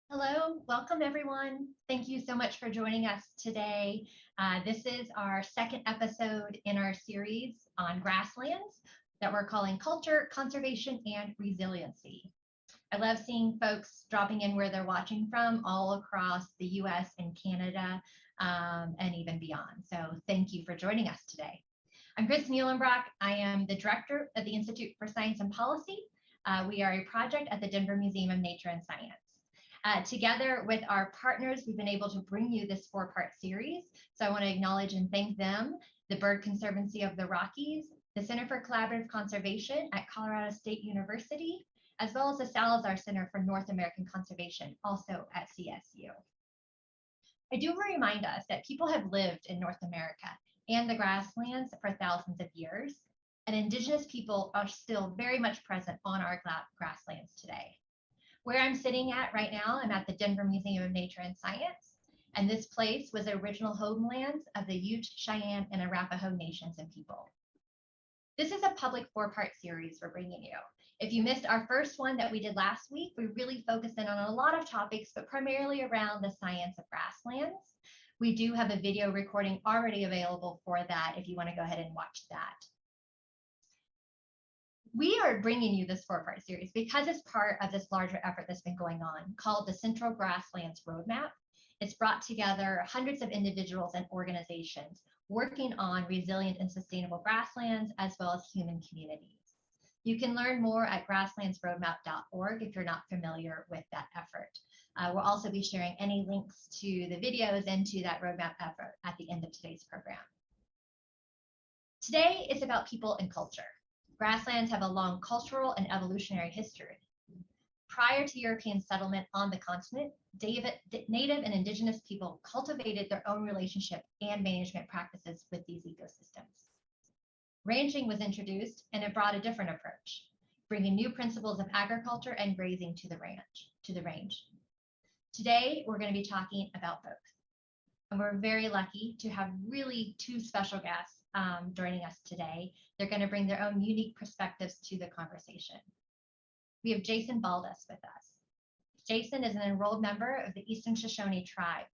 Hello, welcome everyone. Thank you so much for joining us today. This is our second episode in our series on grasslands that we're calling Culture, Conservation, and Resiliency. I love seeing folks dropping in where they're watching from all across the US and Canada and even beyond. So thank you for joining us today. I'm Chris Muhlenbrock. I am the director of the Institute for Science and Policy. We are a project at the Denver Museum of Nature and Science. Together with our partners, we've been able to bring you this four-part series. So I want to acknowledge and thank them, the Bird Conservancy of the Rockies, the Center for Collaborative Conservation at Colorado State University, as well as the Salazar Center for North American Conservation, also at CSU. I do remind us that people have lived in North America and the grasslands for thousands of years, and Indigenous people are still very much present on our grasslands today. Where I'm sitting at right now, I'm at the Denver Museum of Nature and Science, and this place was the original homelands of the Ute, Cheyenne, and Arapaho nations and people. This is a public four-part series we're bringing you. If you missed our first one that we did last week, we really focused in on a lot of topics, but primarily around the science of grasslands. We do have a video recording already available for that if you want to go ahead and watch that. We are bringing you this four-part series because it's part of this larger effort that's been going on called the Central Grasslands Roadmap. It's brought together hundreds of individuals and organizations working on resilient and sustainable grasslands as well as human communities. You can learn more at grasslandsroadmap.org if you're not familiar with that effort. We'll also be sharing any links to the videos and to that roadmap effort at the end of today's program. Today is about people and culture. Grasslands have a long cultural and evolutionary history. Prior to European settlement on the continent, native and indigenous people cultivated their own relationship and management practices with these ecosystems. Ranching was introduced, and it brought a different approach, bringing new principles of agriculture and grazing to the range. Today, we're going to be talking about both. And we're very lucky to have really two special guests joining us today. They're going to bring their own unique perspectives to the conversation. We have Jason Baldas with us. Jason is an enrolled member of the Eastern Shoshone tribe.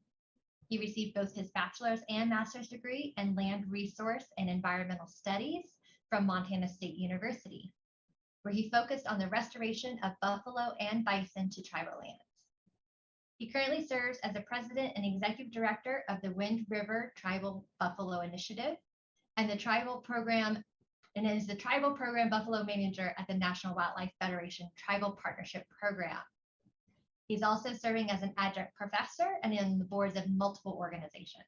He received both his bachelor's and master's degree in land resource and environmental studies from Montana State University, where he focused on the restoration of buffalo and bison to tribal lands. He currently serves as the president and executive director of the Wind River Tribal Buffalo Initiative and the tribal program, and is the tribal program buffalo manager at the National Wildlife Federation Tribal Partnership Program. He's also serving as an adjunct professor and in the boards of multiple organizations.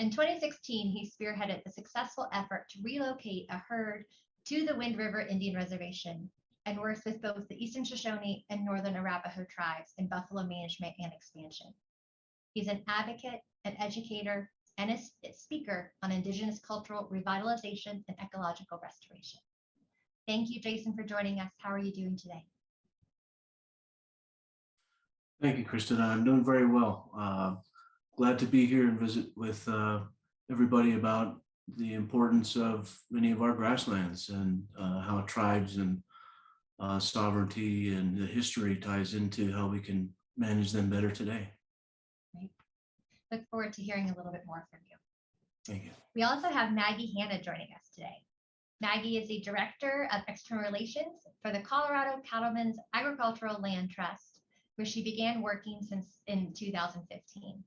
In 2016, he spearheaded the successful effort to relocate a herd to the Wind River Indian Reservation and works with both the Eastern Shoshone and Northern Arapaho tribes in buffalo management and expansion. He's an advocate, an educator, and a speaker on Indigenous cultural revitalization and ecological restoration. Thank you, Jason, for joining us. How are you doing today? Thank you, Kristen. I'm doing very well. Glad to be here and visit with everybody about the importance of many of our grasslands and how tribes and sovereignty and the history ties into how we can manage them better today. Great. Look forward to hearing a little bit more from you. Thank you. We also have Maggie Hanna joining us today. Maggie is the Director of External Relations for the Colorado Cattlemen's Agricultural Land Trust, where she began working since in 2015.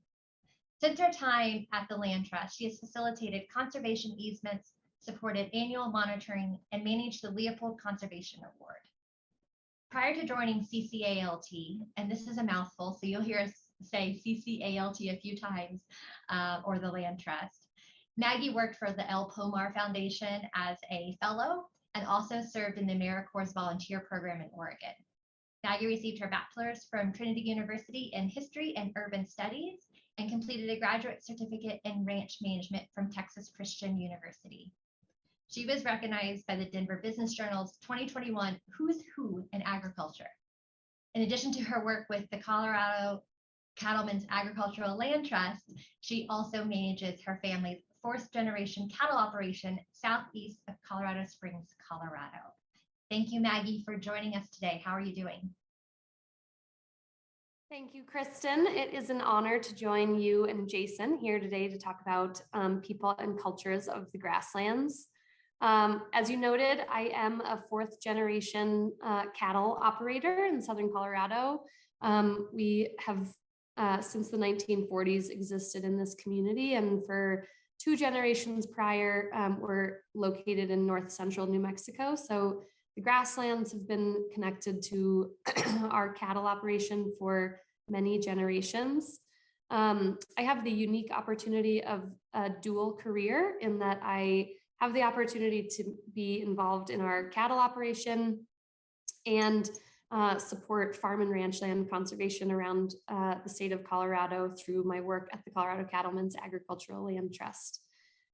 Since her time at the Land Trust, she has facilitated conservation easements, supported annual monitoring, and managed the Leopold Conservation Award. Prior to joining CCALT, and this is a mouthful, so you'll hear us say CCALT a few times, or the Land Trust, Maggie worked for the El Pomar Foundation as a fellow and also served in the AmeriCorps volunteer program in Oregon. Maggie received her bachelor's from Trinity University in History and Urban Studies and completed a graduate certificate in ranch management from Texas Christian University. She was recognized by the Denver Business Journal's 2021 Who's Who in Agriculture. In addition to her work with the Colorado Cattlemen's Agricultural Land Trust, she also manages her family's fourth generation cattle operation southeast of Colorado Springs, Colorado. Thank you, Maggie, for joining us today. How are you doing? Thank you, Kristen. It is an honor to join you and Jason here today to talk about people and cultures of the grasslands. As you noted, I am a fourth generation cattle operator in Southern Colorado. We have since the 1940s existed in this community, and for 2 generations prior, we're located in north central New Mexico. So the grasslands have been connected to our cattle operation for many generations. I have the unique opportunity of a dual career in that I have the opportunity to be involved in our cattle operation and support farm and ranch land conservation around the state of Colorado through my work at the Colorado Cattlemen's Agricultural Land Trust.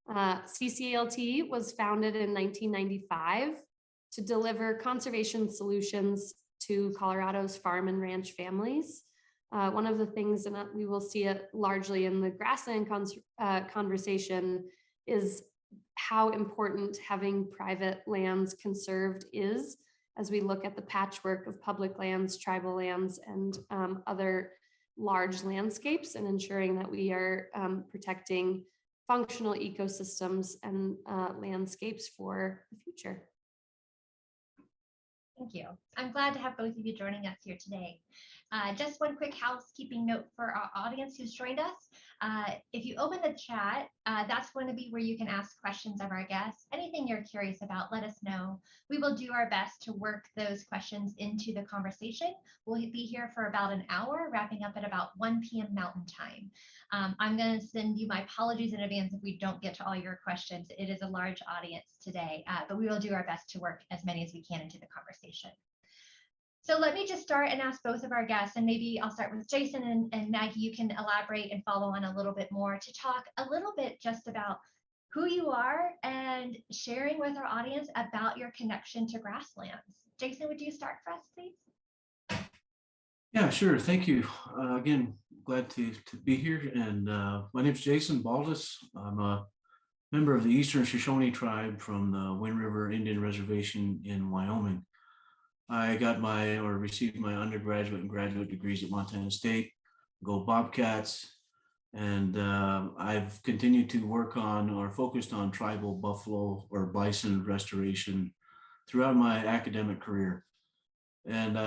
CCALT was founded in 1995 to deliver conservation solutions to Colorado's farm and ranch families. One of the things, and we will see it largely in the grassland conversation, is how important having private lands conserved is as we look at the patchwork of public lands, tribal lands, and other large landscapes, and ensuring that we are protecting functional ecosystems and landscapes for the future. Thank you. I'm glad to have both of you joining us here today. Just one quick housekeeping note for our audience who's joined us. If you open the chat, that's going to be where you can ask questions of our guests. Anything you're curious about, let us know. We will do our best to work those questions into the conversation. We'll be here for about an hour, wrapping up at about 1 p.m. Mountain Time. I'm going to send you my apologies in advance if we don't get to all your questions. It is a large audience today, but we will do our best to work as many as we can into the conversation. So let me just start and ask both of our guests, and maybe I'll start with Jason and Maggie. You can elaborate and follow on a little bit more to talk a little bit just about who you are and sharing with our audience about your connection to grasslands. Jason, would you start for us, please? Yeah, sure. Thank you. Again, glad to be here. And my name is Jason Baldus. I'm a member of the Eastern Shoshone tribe from the Wind River Indian Reservation in Wyoming. I received my undergraduate and graduate degrees at Montana State, go Bobcats, and I've continued to work on or focused on tribal buffalo or bison restoration throughout my academic career. And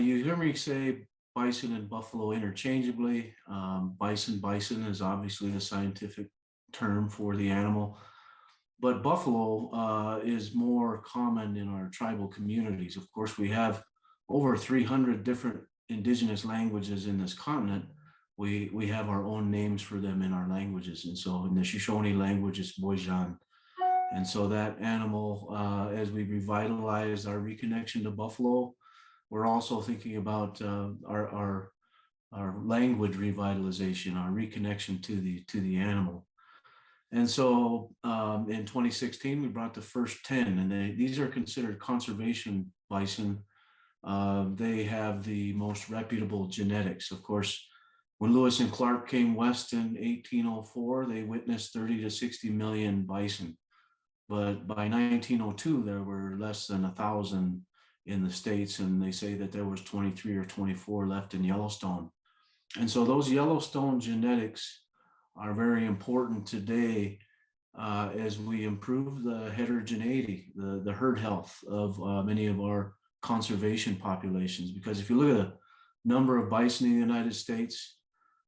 you hear me say bison and buffalo interchangeably. Bison is obviously the scientific term for the animal. But buffalo is more common in our tribal communities. Of course, we have over 300 different indigenous languages in this continent. We have our own names for them in our languages. And so in the Shoshone language, it's Boijan. And so that animal, as we revitalize our reconnection to buffalo, we're also thinking about our language revitalization, our reconnection to the animal. And so in 2016, we brought the first 10, and these are considered conservation bison. They have the most reputable genetics. Of course, when Lewis and Clark came west in 1804, they witnessed 30 to 60 million bison. But by 1902, there were less than 1,000 in the States, and they say that there was 23 or 24 left in Yellowstone. And so those Yellowstone genetics are very important today as we improve the heterogeneity, the herd health of many of our conservation populations. Because if you look at the number of bison in the United States,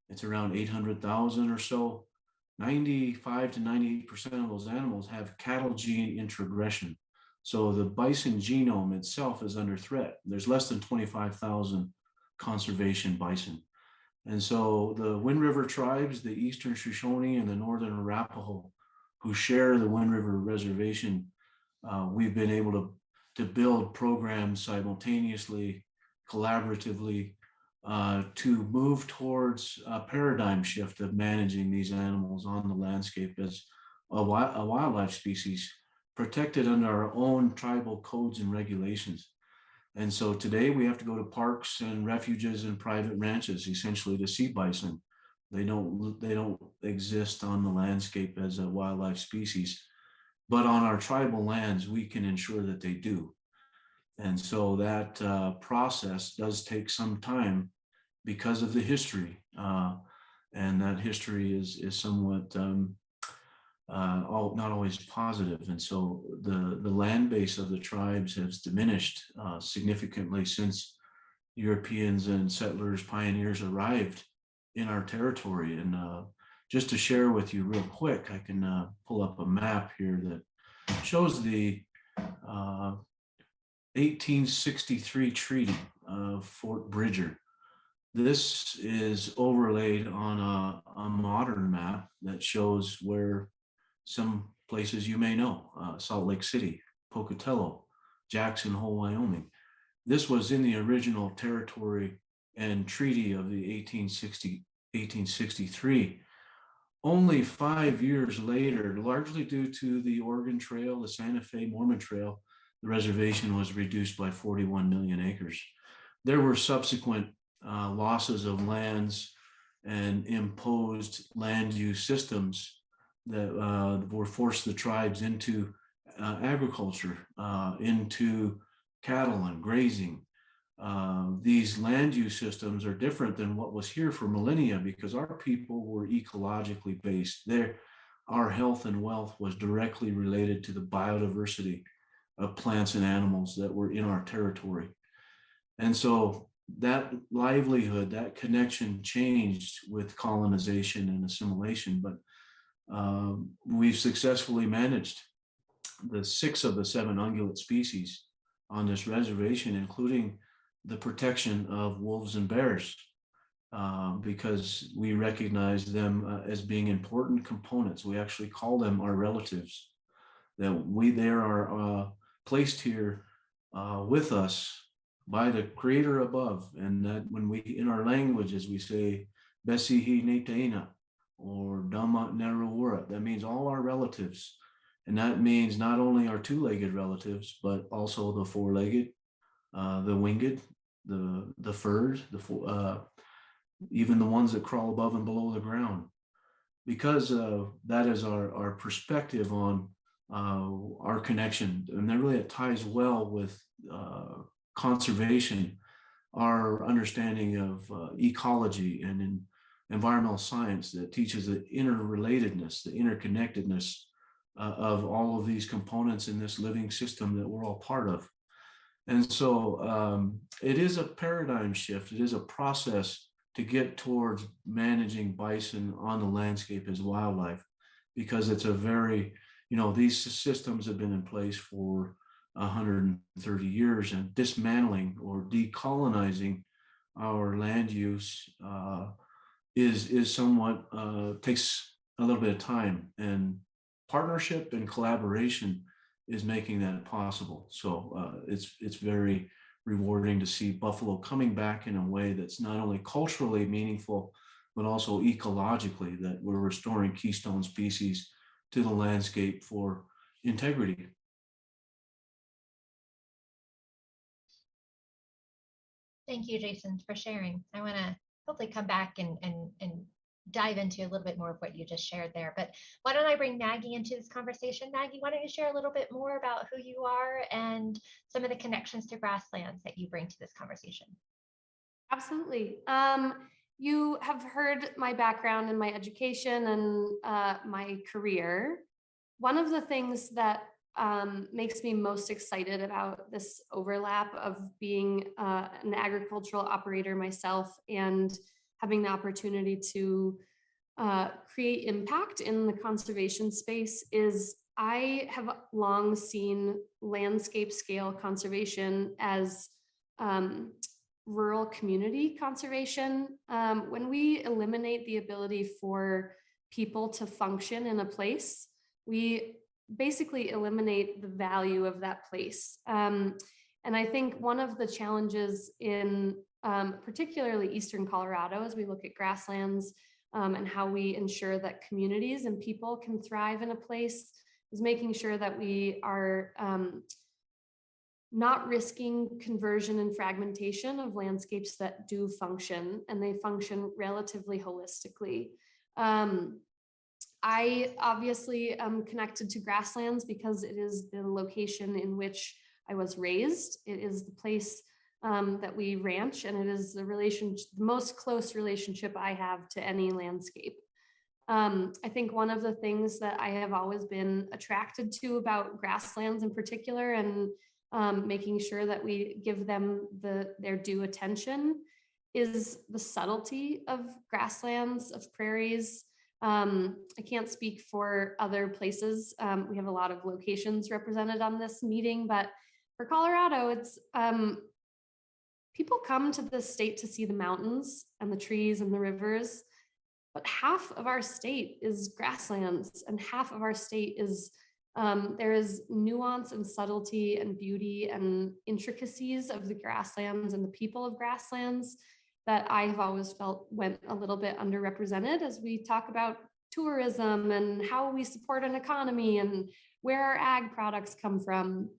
it's around 800,000 or so. 95 to 98% of those animals have cattle gene introgression. So the bison genome itself is under threat. There's less than 25,000 conservation bison. And so the Wind River tribes, the Eastern Shoshone and the Northern Arapaho, who share the Wind River Reservation, we've been able to build programs simultaneously, collaboratively, to move towards a paradigm shift of managing these animals on the landscape as a wildlife species protected under our own tribal codes and regulations. And so today we have to go to parks and refuges and private ranches essentially to see bison. They don't exist on the landscape as a wildlife species, but on our tribal lands, we can ensure that they do. And so that process does take some time because of the history. And that history is somewhat not always positive. And so the land base of the tribes has diminished significantly since Europeans and settlers, pioneers arrived in our territory. And just to share with you real quick, I can pull up a map here that shows the 1863 Treaty of Fort Bridger. This is overlaid on a modern map that shows where some places you may know, Salt Lake City, Pocatello, Jackson Hole, Wyoming. This was in the original territory and treaty of the 1863. Only 5 years later, largely due to the Oregon Trail, the Santa Fe Mormon Trail, the reservation was reduced by 41 million acres. There were subsequent losses of lands and imposed land use systems that were forced the tribes into agriculture, into cattle and grazing. These land use systems are different than what was here for millennia because our people were ecologically based. Our health and wealth was directly related to the biodiversity of plants and animals that were in our territory. And so that livelihood, that connection changed with colonization and assimilation, but we've successfully managed the 6 of the 7 ungulate species on this reservation, including the protection of wolves and bears, because we recognize them as being important components. We actually call them our relatives, that they are placed here with us by the creator above. And that when we, in our languages, we say, Besihi Neteina, or Dhamma Nerowura, that means all our relatives. And that means not only our 2-legged relatives, but also the 4-legged, the winged, the furred, even the ones that crawl above and below the ground. Because that is our perspective on our connection. And that really, it ties well with conservation, our understanding of ecology and in environmental science that teaches the interrelatedness, the interconnectedness of all of these components in this living system that we're all part of. And so it is a paradigm shift. It is a process to get towards managing bison on the landscape as wildlife, because it's a very, these systems have been in place for 130 years, and dismantling or decolonizing our land use is somewhat takes a little bit of time, and partnership and collaboration is making that possible. So it's very rewarding to see buffalo coming back in a way that's not only culturally meaningful, but also ecologically, that we're restoring keystone species to the landscape for integrity. Thank you, Jason, for sharing. I want to hopefully come back and dive into a little bit more of what you just shared there. But why don't I bring Maggie into this conversation? Maggie, why don't you share a little bit more about who you are and some of the connections to grasslands that you bring to this conversation? Absolutely. You have heard my background and my education and my career. One of the things that makes me most excited about this overlap of being an agricultural operator myself and having the opportunity to create impact in the conservation space is I have long seen landscape scale conservation as rural community conservation. When we eliminate the ability for people to function in a place, we basically eliminate the value of that place. And I think one of the challenges in particularly Eastern Colorado, as we look at grasslands and how we ensure that communities and people can thrive in a place, is making sure that we are not risking conversion and fragmentation of landscapes that do function, and they function relatively holistically. I obviously am connected to grasslands because it is the location in which I was raised. It is the place that we ranch, and it is the most close relationship I have to any landscape. I think one of the things that I have always been attracted to about grasslands in particular, and making sure that we give them their due attention, is the subtlety of grasslands, of prairies. I can't speak for other places. We have a lot of locations represented on this meeting, but for Colorado, it's people come to this state to see the mountains and the trees and the rivers, but half of our state is grasslands, and half of our state is there is nuance and subtlety and beauty and intricacies of the grasslands and the people of grasslands that I have always felt went a little bit underrepresented as we talk about tourism and how we support an economy and where our ag products come from.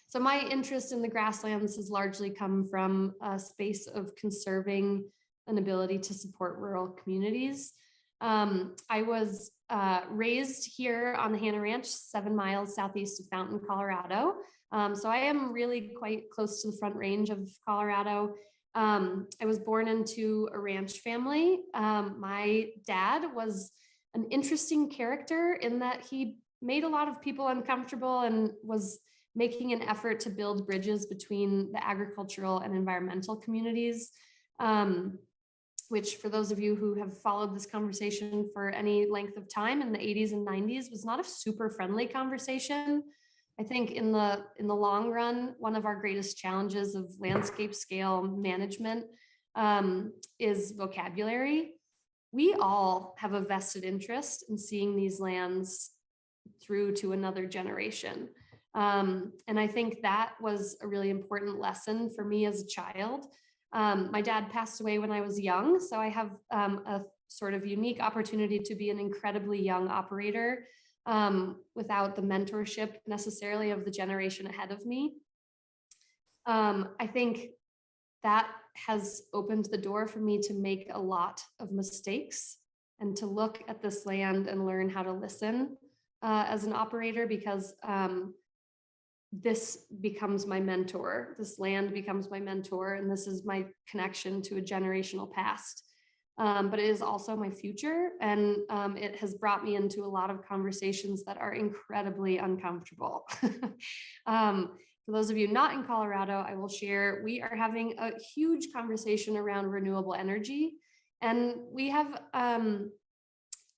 So my interest in the grasslands has largely come from a space of conserving an ability to support rural communities. I was raised here on the Hanna Ranch, 7 miles southeast of Fountain, Colorado. So I am really quite close to the Front Range of Colorado. I was born into a ranch family. My dad was an interesting character in that he made a lot of people uncomfortable and was making an effort to build bridges between the agricultural and environmental communities, which for those of you who have followed this conversation for any length of time in the 80s and 90s was not a super friendly conversation. I think in the long run, one of our greatest challenges of landscape scale management is vocabulary. We all have a vested interest in seeing these lands through to another generation. And I think that was a really important lesson for me as a child. My dad passed away when I was young, so I have a sort of unique opportunity to be an incredibly young operator without the mentorship necessarily of the generation ahead of me. I think that has opened the door for me to make a lot of mistakes and to look at this land and learn how to listen as an operator, because this becomes my mentor. This land becomes my mentor, and this is my connection to a generational past. But it is also my future, and it has brought me into a lot of conversations that are incredibly uncomfortable. For those of you not in Colorado, I will share, we are having a huge conversation around renewable energy, and we have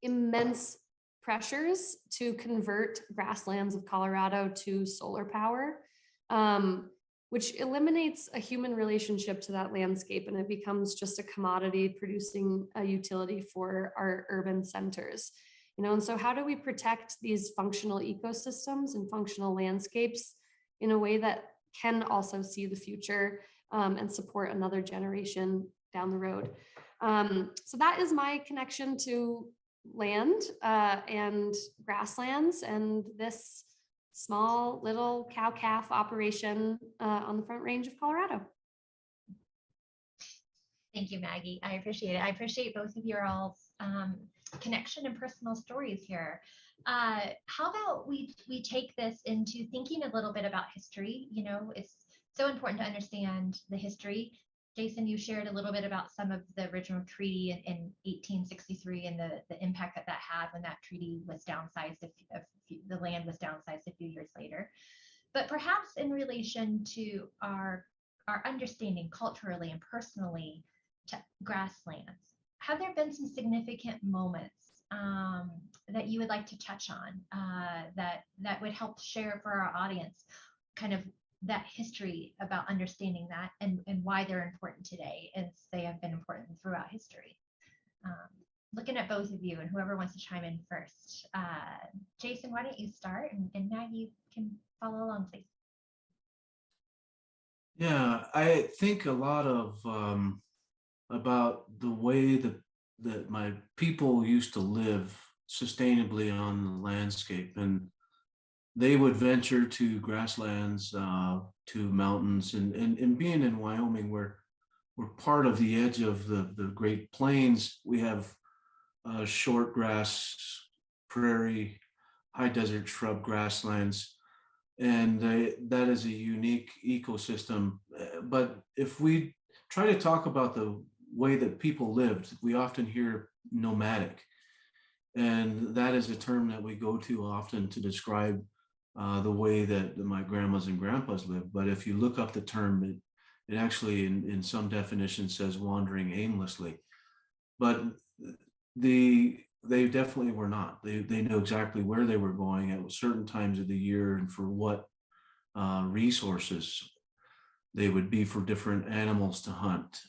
immense pressures to convert grasslands of Colorado to solar power, which eliminates a human relationship to that landscape, and it becomes just a commodity producing a utility for our urban centers. And so how do we protect these functional ecosystems and functional landscapes in a way that can also see the future and support another generation down the road? So that is my connection to land and grasslands and this small little cow-calf operation on the Front Range of Colorado. Thank you, Maggie. I appreciate it. I appreciate both of your all's connection and personal stories here. How about we take this into thinking a little bit about history? It's so important to understand the history. Jason, you shared a little bit about some of the original treaty in 1863 and the impact that had when that treaty was downsized, the land was downsized a few years later. But perhaps in relation to our understanding culturally and personally to grasslands, have there been some significant moments that you would like to touch on that would help share for our audience kind of that history about understanding that and why they're important today as they have been important throughout history? Looking at both of you and whoever wants to chime in first. Jason, why don't you start, and Maggie can follow along, please. Yeah, I think a lot of about the way that my people used to live sustainably on the landscape, and they would venture to grasslands, to mountains, and being in Wyoming, we're part of the edge of the Great Plains. We have short grass, prairie, high desert shrub grasslands, and that is a unique ecosystem. But if we try to talk about the way that people lived, we often hear nomadic, and that is a term that we go to often to describe the way that my grandmas and grandpas lived. But if you look up the term, it actually in some definitions says wandering aimlessly. But they definitely were not. They knew exactly where they were going at certain times of the year and for what resources. They would be for different animals to hunt.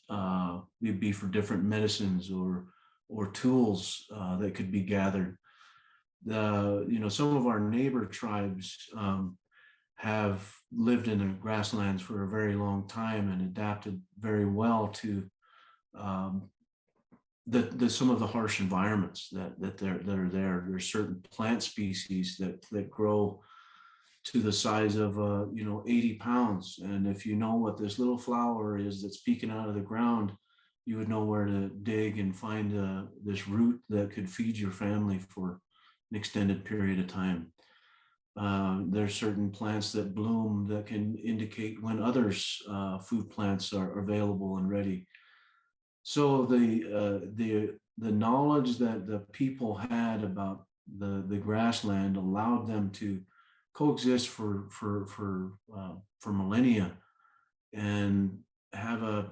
It'd be for different medicines or tools that could be gathered. Some of our neighbor tribes have lived in the grasslands for a very long time and adapted very well to some of the harsh environments that are there. There's certain plant species that grow to the size of 80 pounds, and if you know what this little flower is that's peeking out of the ground, you would know where to dig and find this root that could feed your family for an extended period of time. There's certain plants that bloom that can indicate when others food plants are available and ready. So the knowledge that the people had about the grassland allowed them to coexist for millennia and have a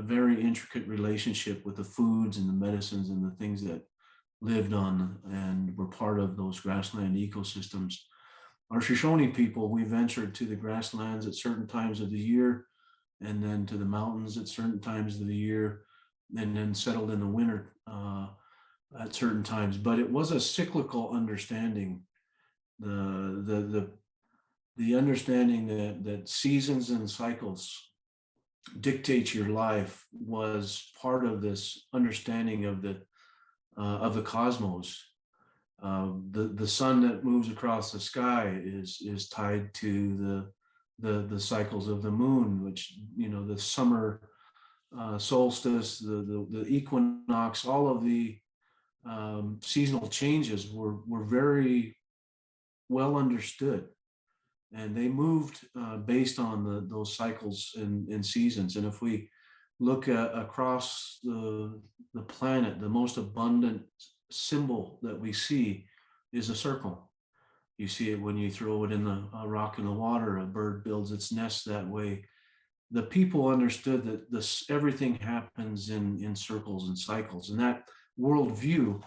very intricate relationship with the foods and the medicines and the things that lived on and were part of those grassland ecosystems. Our Shoshone people, we ventured to the grasslands at certain times of the year, and then to the mountains at certain times of the year, and then settled in the winter at certain times. But it was a cyclical understanding. The understanding that seasons and cycles dictate your life was part of this understanding of the cosmos. The sun that moves across the sky is tied to the cycles of the moon, which the summer solstice, the equinox, all of the seasonal changes were very well understood, and they moved based on those cycles and seasons. And if we look across the planet, the most abundant symbol that we see is a circle. You see it when you throw it in a rock in the water. A bird builds its nest that way. The people understood that everything happens in circles and cycles, and that worldview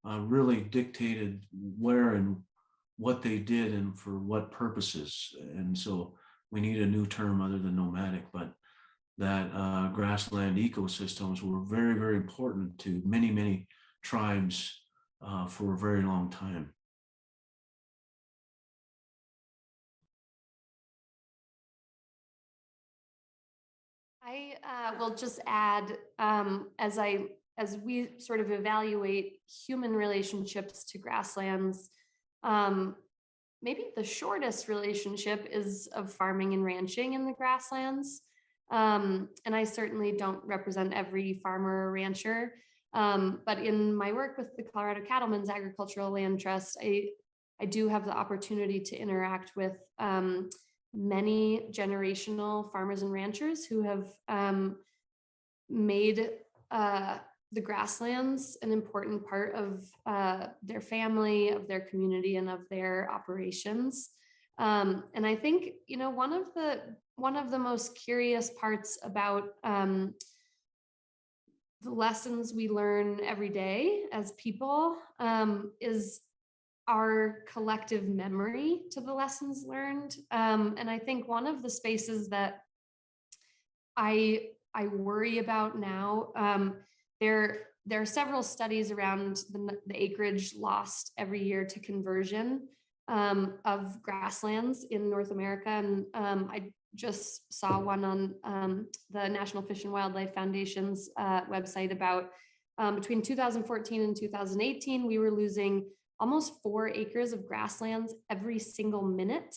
really dictated where and what they did and for what purposes. And so we need a new term other than nomadic, but that grassland ecosystems were very, very important to many, many tribes for a very long time. I will just add, as we sort of evaluate human relationships to grasslands, maybe the shortest relationship is of farming and ranching in the grasslands. And I certainly don't represent every farmer or rancher, but in my work with the Colorado Cattlemen's Agricultural Land Trust, I do have the opportunity to interact with many generational farmers and ranchers who have made the grasslands an important part of their family, of their community, and of their operations. And I think, one of the most curious parts about the lessons we learn every day as people is our collective memory to the lessons learned. And I think one of the spaces that I worry about now, there are several studies around the acreage lost every year to conversion of grasslands in North America. And I just saw one on the National Fish and Wildlife Foundation's website about between 2014 and 2018, we were losing almost 4 acres of grasslands every single minute.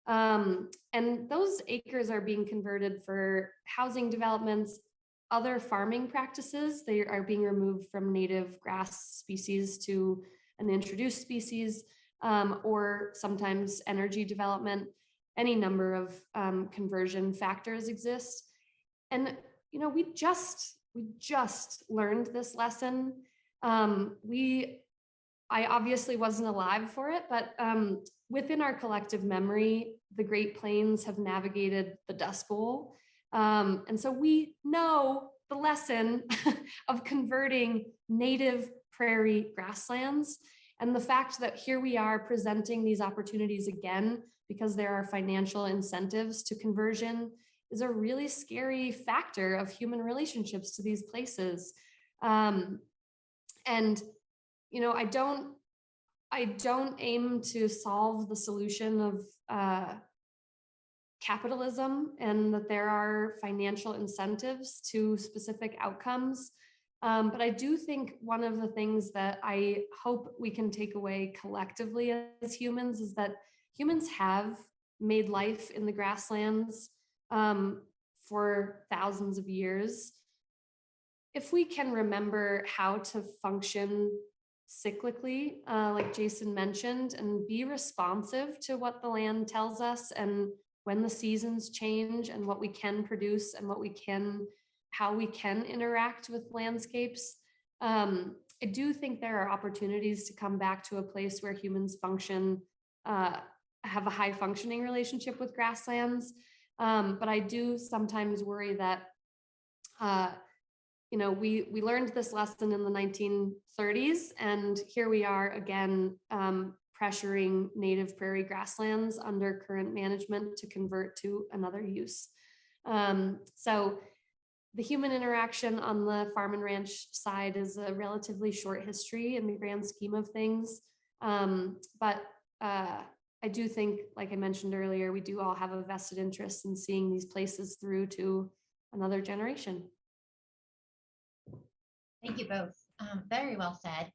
And those acres are being converted for housing developments, other farming practices. They are being removed from native grass species to an introduced species. or sometimes energy development. Any number of conversion factors exist. And, you know, we just learned this lesson. I obviously wasn't alive for it, but within our collective memory, the Great Plains have navigated the Dust Bowl. And so we know the lesson of converting native prairie grasslands. And the fact that here we are presenting these opportunities again, because there are financial incentives to conversion, is a really scary factor of human relationships to these places. And, you know, I don't aim to solve the solution of capitalism, and that there are financial incentives to specific outcomes. But I do think one of the things that I hope we can take away collectively as humans is that humans have made life in the grasslands for thousands of years. If we can remember how to function cyclically, like Jason mentioned, and be responsive to what the land tells us, and when the seasons change, and what we can produce, and how we can interact with landscapes. I do think there are opportunities to come back to a place where humans function, have a high functioning relationship with grasslands. But I do sometimes worry that, you know, we learned this lesson in the 1930s, and here we are again, pressuring native prairie grasslands under current management to convert to another use. So the human interaction on the farm and ranch side is a relatively short history in the grand scheme of things. But I do think, like I mentioned earlier, we do all have a vested interest in seeing these places through to another generation. Thank you both. Very well said.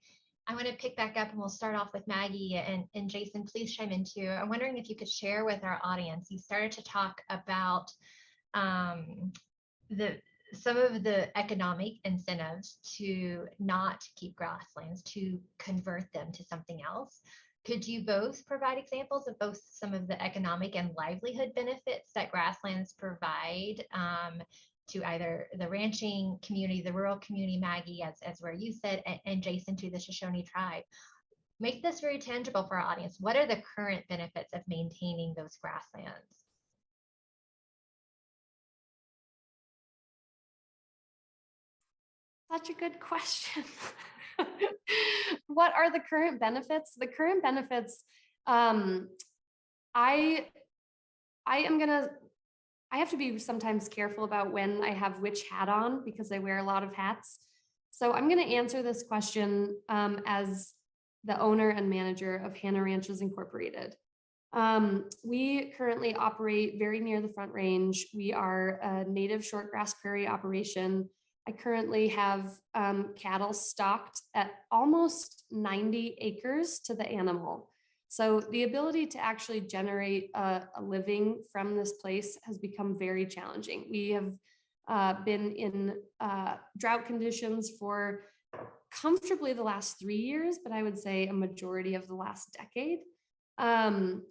I want to pick back up, and we'll start off with Maggie, and Jason, please chime in too. I'm wondering if you could share with our audience, you started to talk about some of the economic incentives to not keep grasslands, to convert them to something else. Could you both provide examples of both some of the economic and livelihood benefits that grasslands provide to either the ranching community, the rural community, Maggie, as where you said, and Jason, to the Shoshone tribe? Make this very tangible for our audience. What are the current benefits of maintaining those grasslands? Such a good question. What are the current benefits? The current benefits, I have to be sometimes careful about when I have which hat on, because I wear a lot of hats. So I'm going to answer this question as the owner and manager of Hanna Ranches Incorporated. We currently operate very near the Front Range. We are a native shortgrass prairie operation. I currently have cattle stocked at almost 90 acres to the animal. So the ability to actually generate a living from this place has become very challenging. We have been in drought conditions for comfortably the last 3 years, but I would say a majority of the last decade. And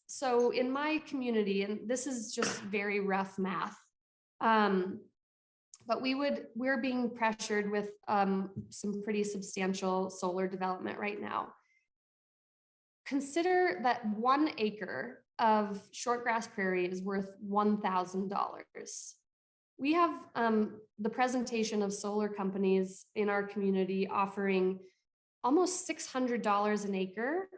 so in my community, and this is just very rough math, but we're being pressured with some pretty substantial solar development right now. Consider that 1 acre of shortgrass prairie is worth $1,000. We have the presentation of solar companies in our community offering almost $600 an acre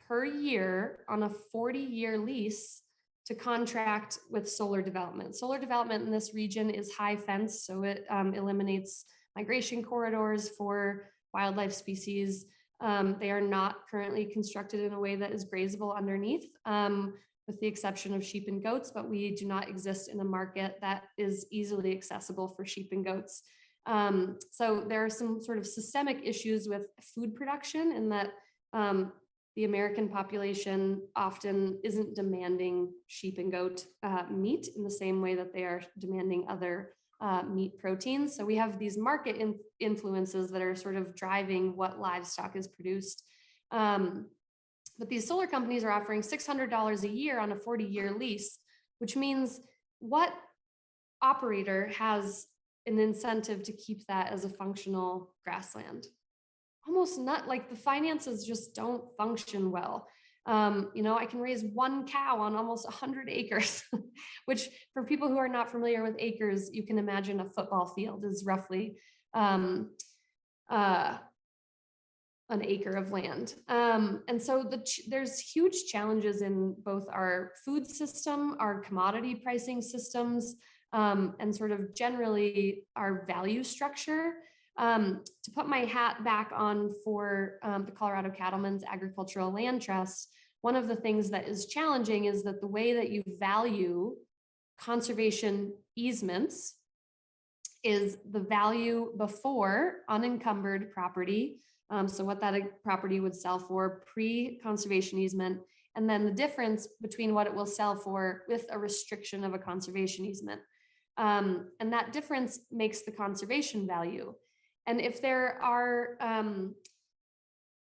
per year on a 40-year lease to contract with solar development. Solar development in this region is high fence, so it eliminates migration corridors for wildlife species. They are not currently constructed in a way that is grazable underneath, with the exception of sheep and goats, but we do not exist in a market that is easily accessible for sheep and goats. So there are some sort of systemic issues with food production, in that the American population often isn't demanding sheep and goat meat in the same way that they are demanding other meat proteins. So we have these market influences that are sort of driving what livestock is produced. But these solar companies are offering $600 a year on a 40-year lease, which means what operator has an incentive to keep that as a functional grassland? Almost not. Like, the finances just don't function well. I can raise one cow on almost 100 acres, which for people who are not familiar with acres, you can imagine a football field is roughly an acre of land. And so there's huge challenges in both our food system, our commodity pricing systems, and sort of generally our value structure. To put my hat back on for the Colorado Cattlemen's Agricultural Land Trust, one of the things that is challenging is that the way that you value conservation easements is the value before unencumbered property. So what that property would sell for pre-conservation easement, and then the difference between what it will sell for with a restriction of a conservation easement. And that difference makes the conservation value. And if there are,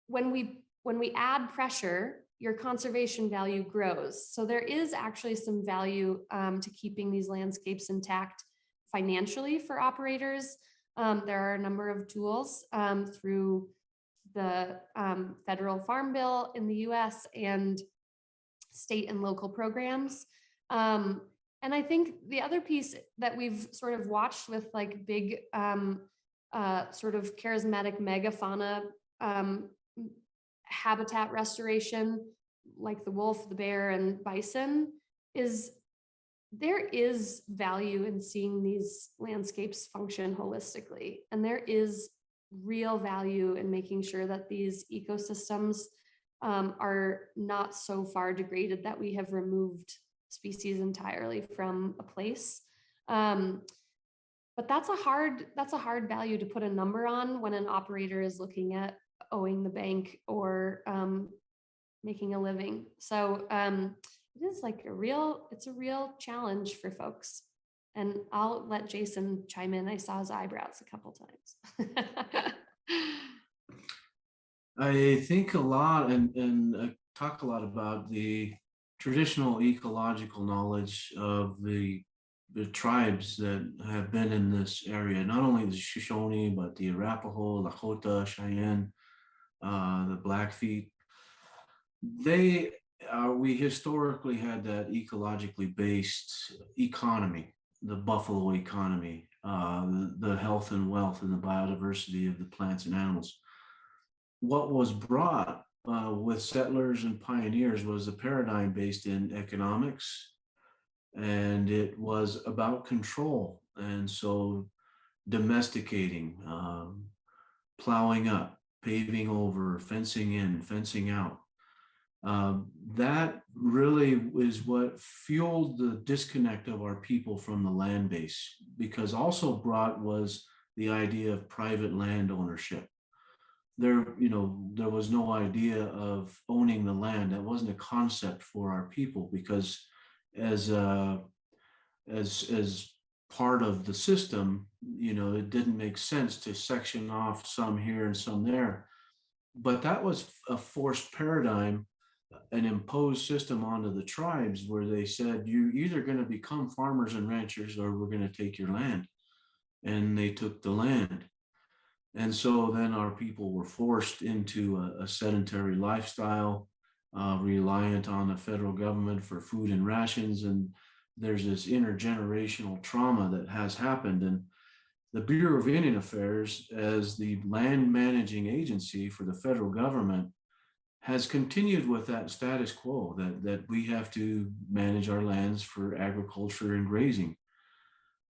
when we add pressure, your conservation value grows. So there is actually some value to keeping these landscapes intact financially for operators. There are a number of tools through the federal farm bill in the US and state and local programs. And I think the other piece that we've sort of watched with like big sort of charismatic megafauna habitat restoration, like the wolf, the bear, and bison, is there is value in seeing these landscapes function holistically. And there is real value in making sure that these ecosystems are not so far degraded that we have removed species entirely from a place. But that's a hard value to put a number on when an operator is looking at owing the bank or making a living. So it is like it's a real challenge for folks. And I'll let Jason chime in. I saw his eyebrows a couple times. I think a lot and talk a lot about the traditional ecological knowledge of the tribes that have been in this area, not only the Shoshone, but the Arapaho, Lakota, Cheyenne, the Blackfeet. We historically had that ecologically based economy, the buffalo economy, the health and wealth and the biodiversity of the plants and animals. What was brought with settlers and pioneers was a paradigm based in economics, and it was about control. And so domesticating, plowing up, paving over, fencing in, fencing out. That really is what fueled the disconnect of our people from the land base, because also brought was the idea of private land ownership. There was no idea of owning the land. That wasn't a concept for our people, because as part of the system, it didn't make sense to section off some here and some there. But that was a forced paradigm, an imposed system onto the tribes, where they said, you're either going to become farmers and ranchers or we're going to take your land. And they took the land. And so then our people were forced into a sedentary lifestyle, reliant on the federal government for food and rations. And there's this intergenerational trauma that has happened. And the Bureau of Indian Affairs, as the land managing agency for the federal government, has continued with that status quo that we have to manage our lands for agriculture and grazing.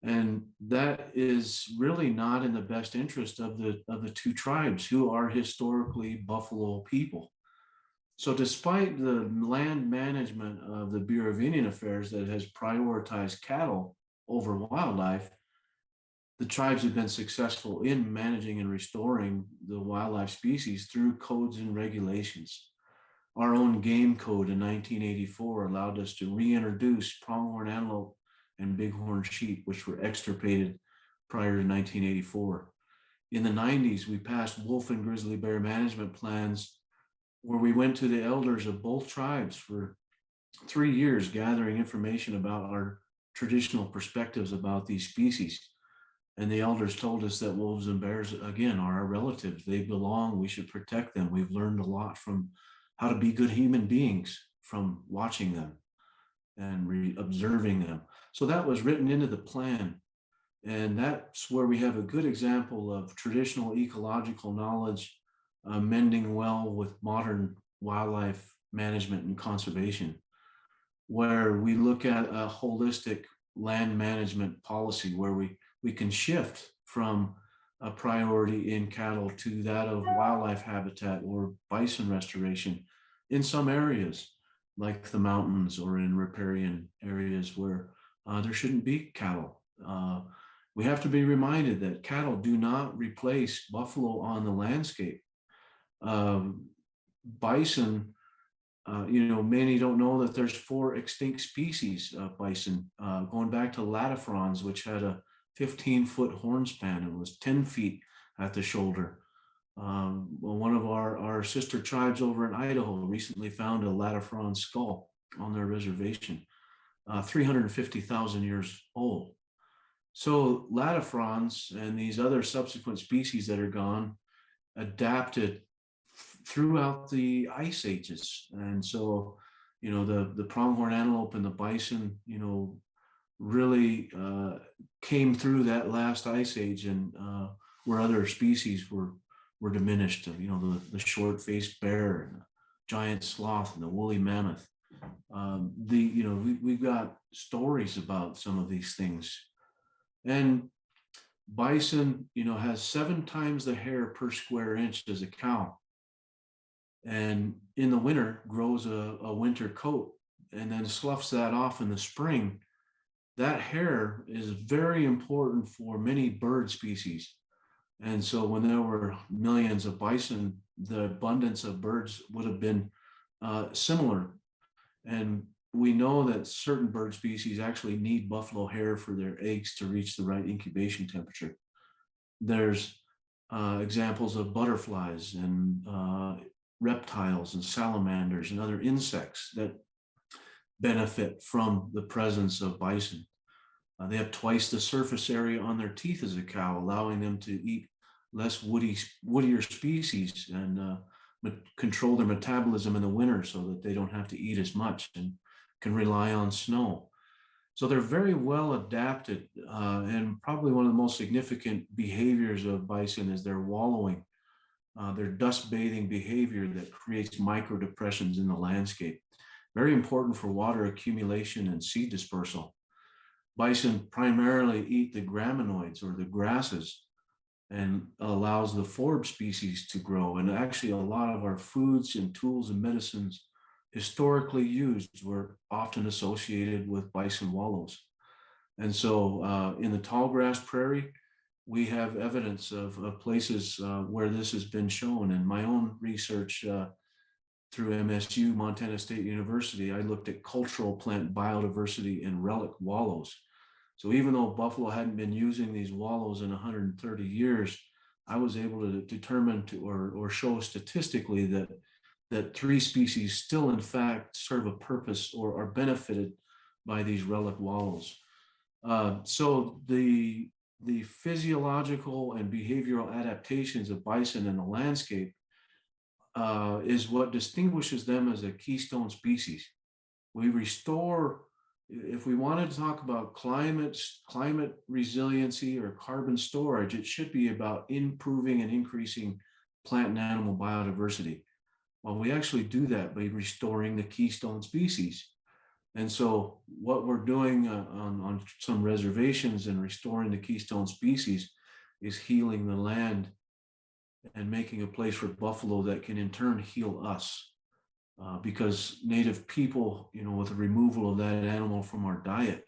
And that is really not in the best interest of the two tribes, who are historically buffalo people. So despite the land management of the Bureau of Indian Affairs that has prioritized cattle over wildlife, the tribes have been successful in managing and restoring the wildlife species through codes and regulations. Our own game code in 1984 allowed us to reintroduce pronghorn antelope and bighorn sheep, which were extirpated prior to 1984. In the 90s, we passed wolf and grizzly bear management plans where we went to the elders of both tribes for 3 years, gathering information about our traditional perspectives about these species. And the elders told us that wolves and bears, again, are our relatives. They belong. We should protect them. We've learned a lot from how to be good human beings from watching them and observing them. So that was written into the plan. And that's where we have a good example of traditional ecological knowledge mending well with modern wildlife management and conservation, where we look at a holistic land management policy where we can shift from a priority in cattle to that of wildlife habitat or bison restoration in some areas, like the mountains or in riparian areas where there shouldn't be cattle. We have to be reminded that cattle do not replace buffalo on the landscape. Bison, many don't know that there's 4 extinct species of bison, going back to latifrons, which had a 15-foot horn span and was 10 feet at the shoulder. One of our sister tribes over in Idaho recently found a latifron skull on their reservation, 350,000 years old. So latifrons and these other subsequent species that are gone adapted throughout the ice ages. And so, the pronghorn antelope and the bison, really came through that last ice age, and where other species were diminished. The short-faced bear and the giant sloth and the woolly mammoth. We've got stories about some of these things. And bison, has 7 times the hair per square inch as a cow. And in the winter grows a winter coat and then sloughs that off in the spring. That hair is very important for many bird species. And so when there were millions of bison, the abundance of birds would have been similar. And we know that certain bird species actually need buffalo hair for their eggs to reach the right incubation temperature. There's examples of butterflies and reptiles and salamanders and other insects that benefit from the presence of bison. They have twice the surface area on their teeth as a cow, allowing them to eat less woodier species and control their metabolism in the winter so that they don't have to eat as much and can rely on snow. So they're very well adapted, and probably one of the most significant behaviors of bison is their wallowing, their dust bathing behavior that creates micro depressions in the landscape. Very important for water accumulation and seed dispersal. Bison primarily eat the graminoids or the grasses and allows the forb species to grow. And actually a lot of our foods and tools and medicines historically used were often associated with bison wallows. And so in the tall grass prairie, we have evidence of places where this has been shown. In my own research through MSU, Montana State University, I looked at cultural plant biodiversity in relic wallows. So even though buffalo hadn't been using these wallows in 130 years, I was able to determine or show statistically that 3 species still in fact serve a purpose or are benefited by these relic wallows. So the physiological and behavioral adaptations of bison in the landscape is what distinguishes them as a keystone species. We restore, if we wanted to talk about climate resiliency or carbon storage, it should be about improving and increasing plant and animal biodiversity. Well, we actually do that by restoring the keystone species. And so what we're doing on some reservations and restoring the keystone species is healing the land and making a place for buffalo that can in turn heal us. Because native people, with the removal of that animal from our diet,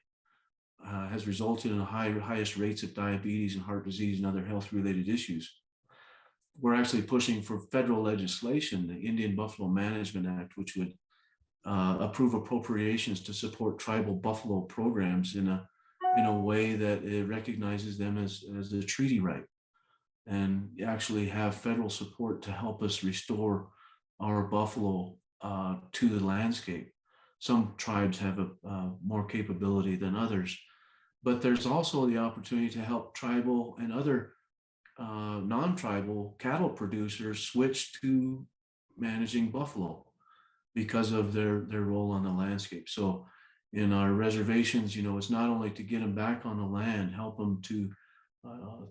has resulted in the highest rates of diabetes and heart disease and other health-related issues. We're actually pushing for federal legislation, the Indian Buffalo Management Act, which would approve appropriations to support tribal buffalo programs in a way that it recognizes them as the treaty right, and actually have federal support to help us restore our buffalo to the landscape. Some tribes have more capability than others, but there's also the opportunity to help tribal and other non-tribal cattle producers switch to managing buffalo because of their role on the landscape. So in our reservations, it's not only to get them back on the land, help them to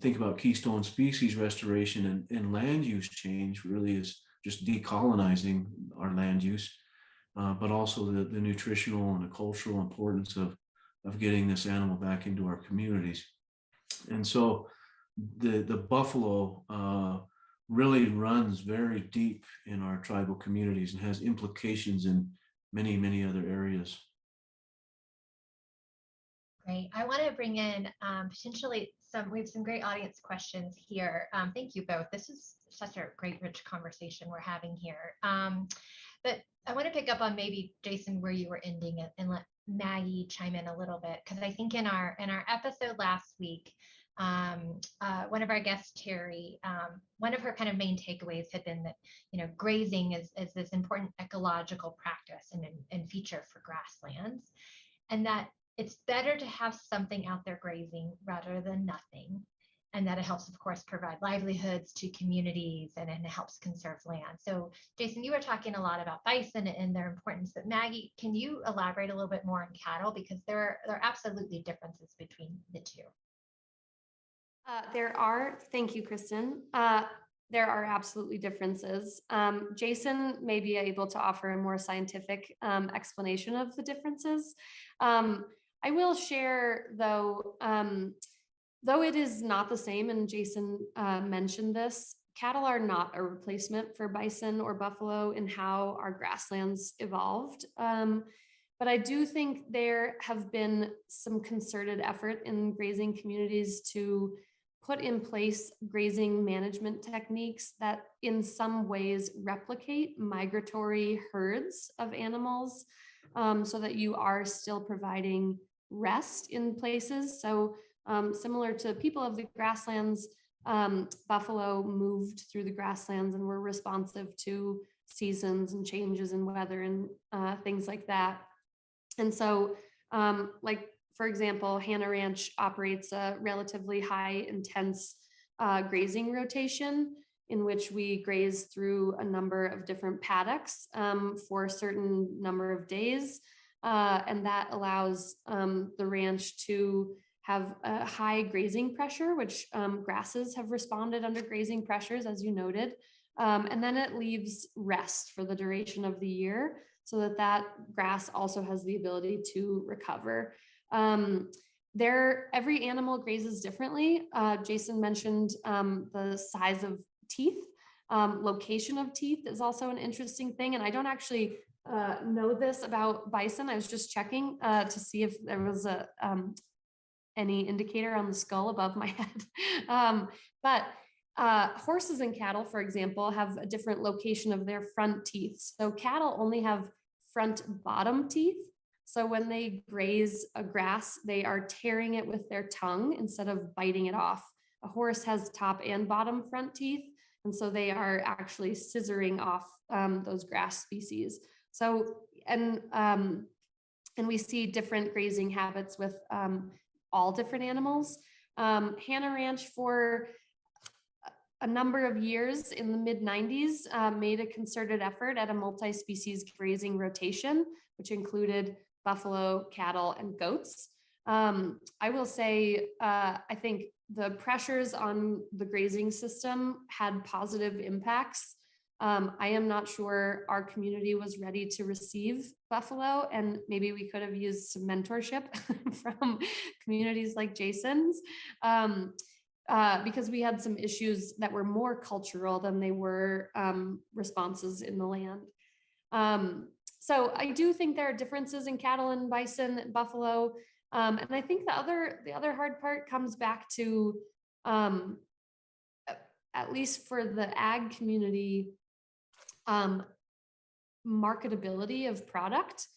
think about keystone species restoration and land use change really is just decolonizing our land use, but also the nutritional and the cultural importance of getting this animal back into our communities. And so the buffalo really runs very deep in our tribal communities and has implications in many, many other areas. Great. I want to bring in potentially we have some great audience questions here. Thank you both. This is such a great, rich conversation we're having here. But I want to pick up on maybe, Jason, where you were ending it and let Maggie chime in a little bit, because I think in our episode last week, one of our guests, Terry, one of her kind of main takeaways had been that, grazing is this important ecological practice and feature for grasslands, and that it's better to have something out there grazing rather than nothing. And that it helps, of course, provide livelihoods to communities and it helps conserve land. So, Jason, you were talking a lot about bison and their importance, but Maggie, can you elaborate a little bit more on cattle? Because there are absolutely differences between the two. Thank you, Kristen. There are absolutely differences. Jason may be able to offer a more scientific explanation of the differences. I will share, though it is not the same, and Jason mentioned this, cattle are not a replacement for bison or buffalo in how our grasslands evolved. But I do think there have been some concerted effort in grazing communities to put in place grazing management techniques that in some ways replicate migratory herds of animals, so that you are still providing rest in places. So similar to people of the grasslands, buffalo moved through the grasslands and were responsive to seasons and changes in weather and things like that. And so, for example, Hanna Ranch operates a relatively high intense grazing rotation in which we graze through a number of different paddocks for a certain number of days. And that allows the ranch to have a high grazing pressure, which grasses have responded under grazing pressures, as you noted. And then it leaves rest for the duration of the year so that grass also has the ability to recover. Every animal grazes differently. Jason mentioned the size of teeth. Location of teeth is also an interesting thing. And I don't actually know this about bison. I was just checking to see if there was any indicator on the skull above my head. But horses and cattle, for example, have a different location of their front teeth. So cattle only have front bottom teeth. So when they graze a grass, they are tearing it with their tongue instead of biting it off. A horse has top and bottom front teeth. And so they are actually scissoring off those grass species. So, and we see different grazing habits with all different animals. Hanna Ranch for a number of years in the mid-90s made a concerted effort at a multi-species grazing rotation, which included buffalo, cattle, and goats. I will say, I think the pressures on the grazing system had positive impacts. I am not sure our community was ready to receive buffalo, and maybe we could have used some mentorship from communities like Jason's, because we had some issues that were more cultural than they were responses in the land. So I do think there are differences in cattle and bison and buffalo. And I think the other hard part comes back to, at least for the ag community, marketability of product.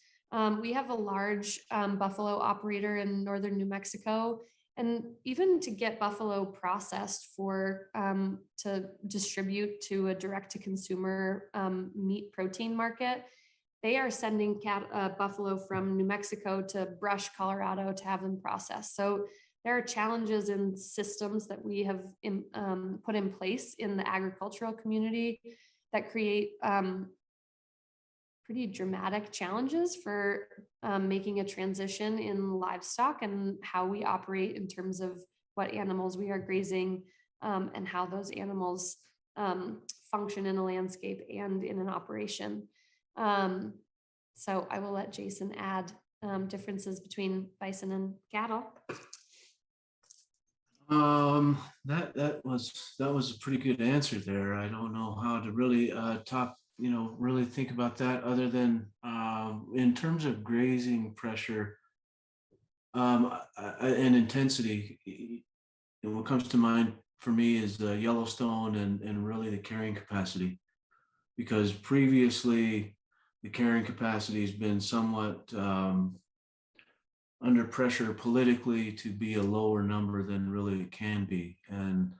We have a large buffalo operator in northern New Mexico, and even to get buffalo processed for to distribute to a direct to consumer meat protein market, they are sending buffalo from New Mexico to Brush, Colorado to have them processed. So there are challenges in systems that we have put in place in the agricultural community that create pretty dramatic challenges for making a transition in livestock and how we operate in terms of what animals we are grazing and how those animals function in a landscape and in an operation. So I will let Jason add differences between bison and cattle. That was a pretty good answer there. I don't know how to really really think about that other than in terms of grazing pressure and intensity. And what comes to mind for me is the Yellowstone and really the carrying capacity, because previously the carrying capacity has been somewhat under pressure politically to be a lower number than really it can be. And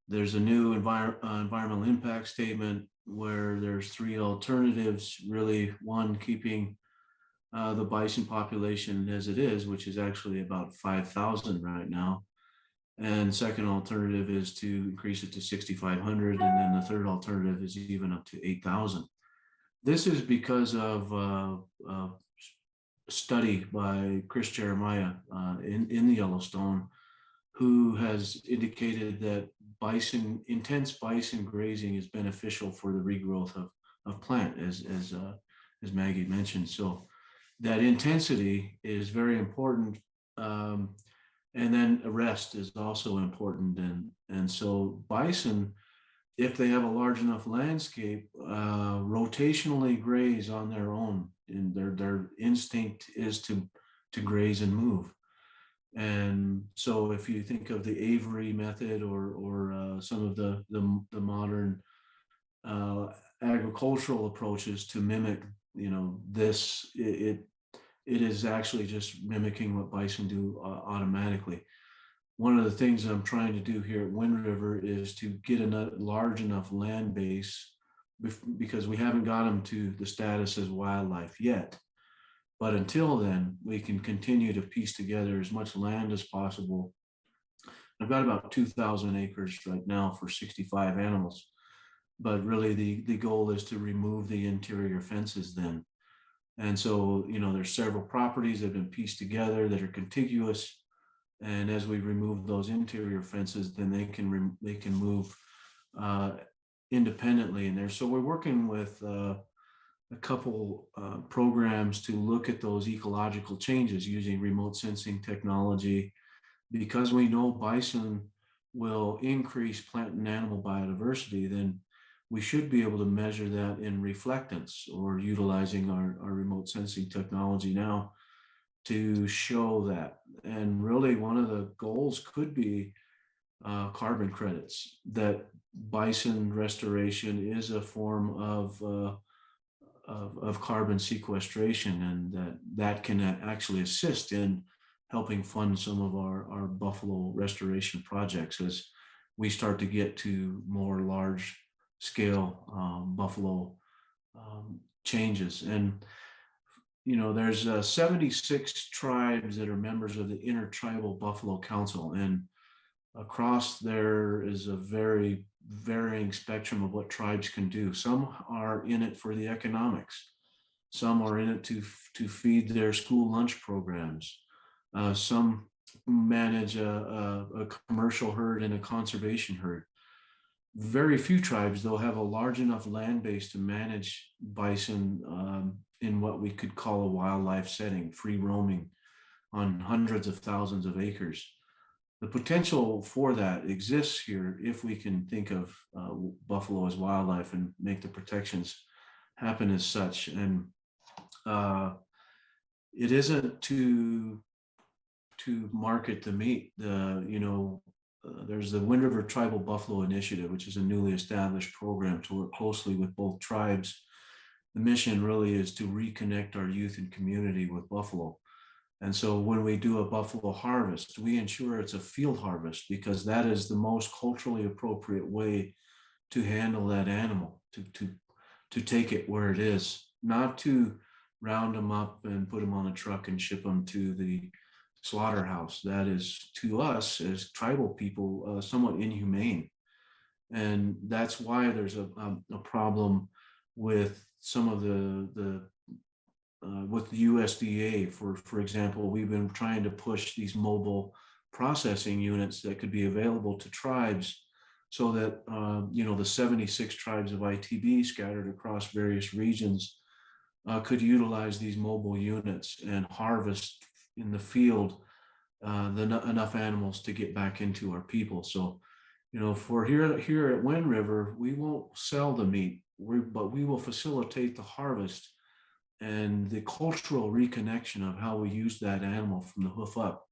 there's a new environmental impact statement where there's three alternatives, really. One, keeping the bison population as it is, which is actually about 5,000 right now. And second alternative is to increase it to 6,500. And then the third alternative is even up to 8,000. This is because of a study by Chris Jeremiah in the Yellowstone, who has indicated that intense bison grazing is beneficial for the regrowth of plant, as Maggie mentioned. So that intensity is very important. And then rest is also important. And so bison, if they have a large enough landscape, rotationally graze on their own. And their instinct is to graze and move. And so if you think of the Avery method or some of the modern agricultural approaches to mimic, this, it is actually just mimicking what bison do automatically. One of the things I'm trying to do here at Wind River is to get a large enough land base, because we haven't got them to the status as wildlife yet. But until then, we can continue to piece together as much land as possible. I've got about 2,000 acres right now for 65 animals. But really the goal is to remove the interior fences then. And so, there's several properties that have been pieced together that are contiguous. And as we remove those interior fences, then they can move independently in there. So we're working with a couple programs to look at those ecological changes using remote sensing technology, because we know bison will increase plant and animal biodiversity. Then we should be able to measure that in reflectance, or utilizing our remote sensing technology now to show that. And really one of the goals could be carbon credits, that bison restoration is a form of carbon sequestration, and that can actually assist in helping fund some of our buffalo restoration projects as we start to get to more large scale buffalo changes. And there's 76 tribes that are members of the Intertribal Buffalo Council, and across there is a very varying spectrum of what tribes can do. Some are in it for the economics. Some are in it to feed their school lunch programs. Some manage a commercial herd and a conservation herd. Very few tribes, though, have a large enough land base to manage bison in what we could call a wildlife setting, free roaming on hundreds of thousands of acres. The potential for that exists here if we can think of buffalo as wildlife and make the protections happen as such. And it isn't to market the meat. There's the Wind River Tribal Buffalo Initiative, which is a newly established program to work closely with both tribes. The mission really is to reconnect our youth and community with buffalo. And so when we do a buffalo harvest, we ensure it's a field harvest because that is the most culturally appropriate way to handle that animal, to take it where it is, not to round them up and put them on a truck and ship them to the slaughterhouse. That is, to us as tribal people, somewhat inhumane. And that's why there's a problem with some of the with the USDA, for example. We've been trying to push these mobile processing units that could be available to tribes so that, the 76 tribes of ITB scattered across various regions could utilize these mobile units and harvest in the field enough animals to get back into our people. So, for here at Wind River, we won't sell the meat, but we will facilitate the harvest and the cultural reconnection of how we use that animal from the hoof up,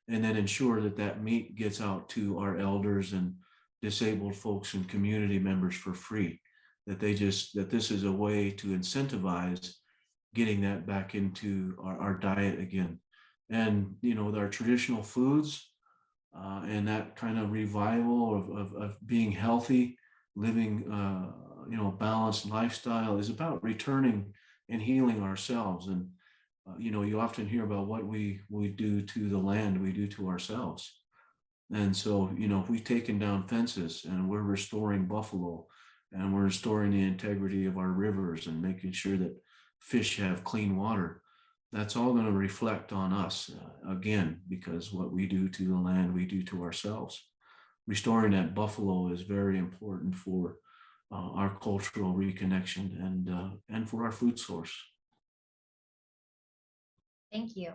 and then ensure that that meat gets out to our elders and disabled folks and community members for free. That this is a way to incentivize getting that back into our diet again. And, our traditional foods, and that kind of revival of being healthy, living, balanced lifestyle is about returning and healing ourselves. And, you often hear about what we do to the land, we do to ourselves. And so, if we've taken down fences and we're restoring buffalo and we're restoring the integrity of our rivers and making sure that fish have clean water, that's all going to reflect on us again, because what we do to the land, we do to ourselves. Restoring that buffalo is very important for our cultural reconnection and for our food source. Thank you.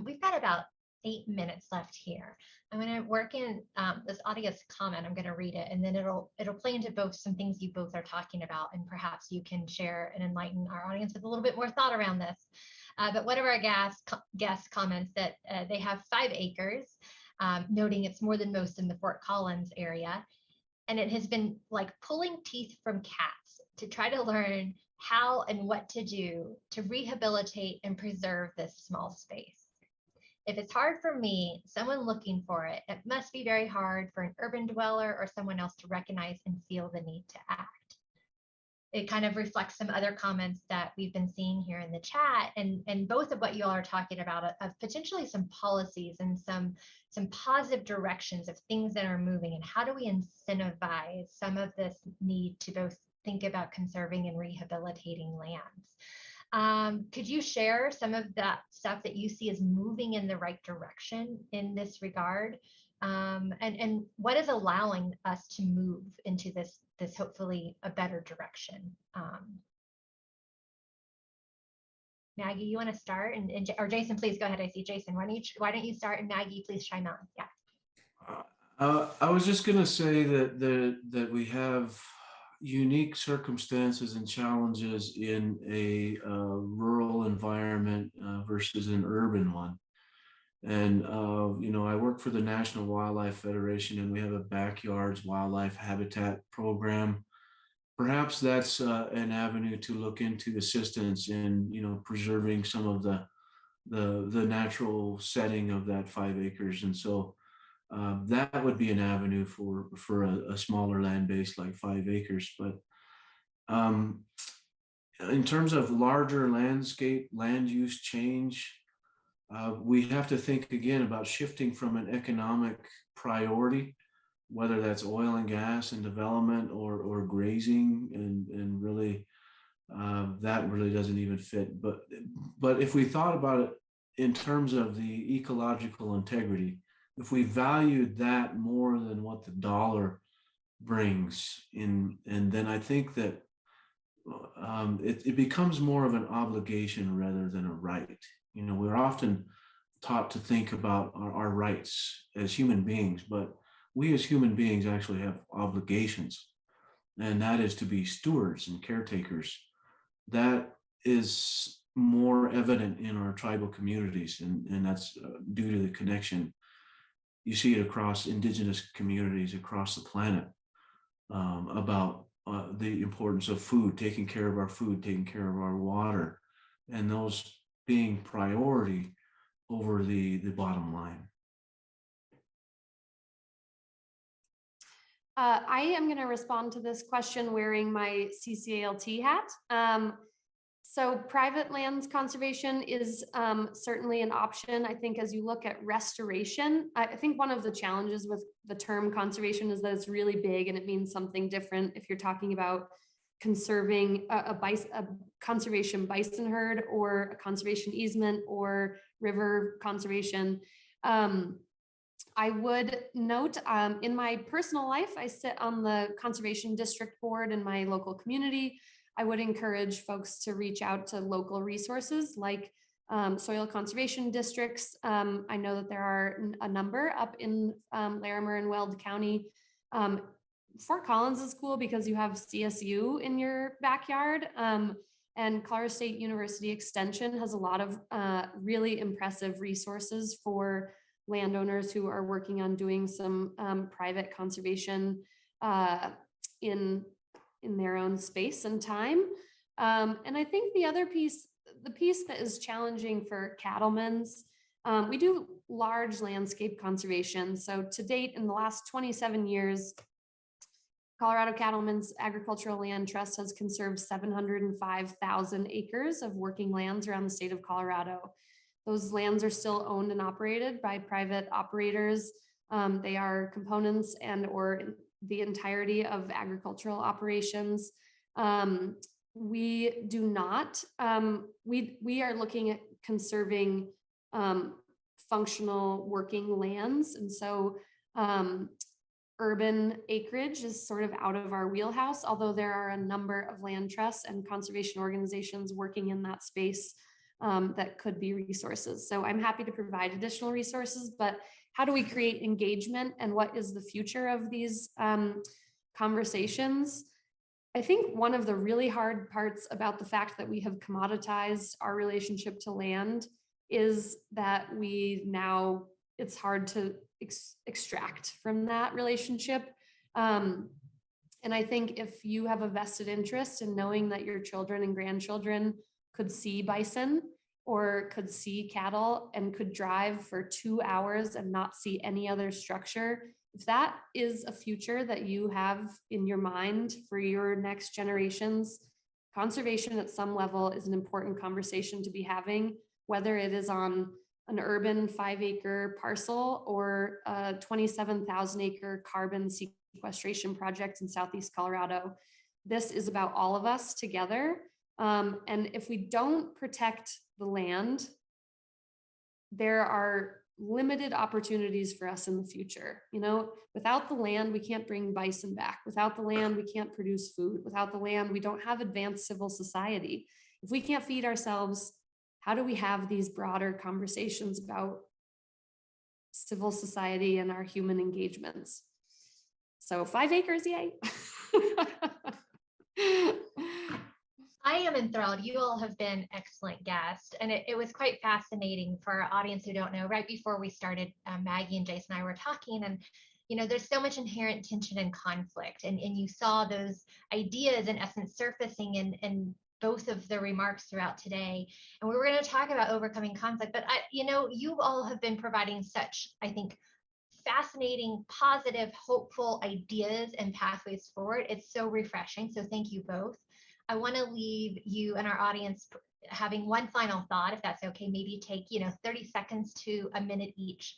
We've got about 8 minutes left here. I'm going to work in this audience comment. I'm going to read it, and then it'll play into both some things you both are talking about, and perhaps you can share and enlighten our audience with a little bit more thought around this. But one of our guests comments that they have 5 acres, noting it's more than most in the Fort Collins area. And it has been like pulling teeth from cats to try to learn how and what to do to rehabilitate and preserve this small space. If it's hard for me, someone looking for it, it must be very hard for an urban dweller or someone else to recognize and feel the need to act. It kind of reflects some other comments that we've been seeing here in the chat, and both of what you all are talking about of potentially some policies and some positive directions of things that are moving, and how do we incentivize some of this need to both think about conserving and rehabilitating lands. Could you share some of that stuff that you see as moving in the right direction in this regard? And what is allowing us to move into this hopefully a better direction? Maggie, you want to start, or Jason, please go ahead. I see Jason. Why don't you start, and Maggie, please chime in. Yeah. I was just going to say that we have unique circumstances and challenges in a rural environment versus an urban one. And, I work for the National Wildlife Federation, and we have a backyards wildlife habitat program. Perhaps that's an avenue to look into assistance in, preserving some of the natural setting of that 5 acres. And so that would be an avenue for a smaller land base like 5 acres. But in terms of larger landscape, land use change, we have to think again about shifting from an economic priority, whether that's oil and gas and development or grazing, and really that really doesn't even fit. But if we thought about it in terms of the ecological integrity, if we valued that more than what the dollar brings in, and then I think that it becomes more of an obligation rather than a right. We're often taught to think about our rights as human beings, but we as human beings actually have obligations, and that is to be stewards and caretakers. That is more evident in our tribal communities, and that's due to the connection. You see it across Indigenous communities across the planet, about the importance of food, taking care of our food, taking care of our water, and those being priority over the bottom line. I am going to respond to this question wearing my CCALT hat. So private lands conservation is certainly an option. I think as you look at restoration, I think one of the challenges with the term conservation is that it's really big and it means something different if you're talking about conserving a conservation bison herd or a conservation easement or river conservation. I would note in my personal life, I sit on the conservation district board in my local community. I would encourage folks to reach out to local resources like soil conservation districts. I know that there are a number up in Larimer and Weld County. Fort Collins is cool because you have CSU in your backyard. And Colorado State University Extension has a lot of really impressive resources for landowners who are working on doing some private conservation in their own space and time. And I think the other piece, the piece that is challenging for cattlemen's, we do large landscape conservation. So to date, in the last 27 years, Colorado Cattlemen's Agricultural Land Trust has conserved 705,000 acres of working lands around the state of Colorado. Those lands are still owned and operated by private operators. They are components and or the entirety of agricultural operations. We do not, we are looking at conserving functional working lands. And so urban acreage is sort of out of our wheelhouse, although there are a number of land trusts and conservation organizations working in that space that could be resources. So I'm happy to provide additional resources, but how do we create engagement and what is the future of these conversations? I think one of the really hard parts about the fact that we have commoditized our relationship to land is that it's hard to extract from that relationship. And I think if you have a vested interest in knowing that your children and grandchildren could see bison or could see cattle and could drive for 2 hours and not see any other structure, if that is a future that you have in your mind for your next generations, conservation at some level is an important conversation to be having, whether it is on an urban 5-acre parcel or a 27,000 acre carbon sequestration project in Southeast Colorado. This is about all of us together. And if we don't protect the land, there are limited opportunities for us in the future. You know, without the land, we can't bring bison back. Without the land, we can't produce food. Without the land, we don't have advanced civil society. If we can't feed ourselves, how do we have these broader conversations about civil society and our human engagements? So 5 acres, yay. I am enthralled. You all have been excellent guests, and it was quite fascinating for our audience who don't know. Right before we started, Maggie and Jason and I were talking, and there's so much inherent tension and conflict, and you saw those ideas in essence surfacing in both of the remarks throughout today. And we were going to talk about overcoming conflict, but you all have been providing such, I think, fascinating, positive, hopeful ideas and pathways forward. It's so refreshing. So thank you both. I want to leave you and our audience having one final thought, if that's okay. Maybe take 30 seconds to a minute each,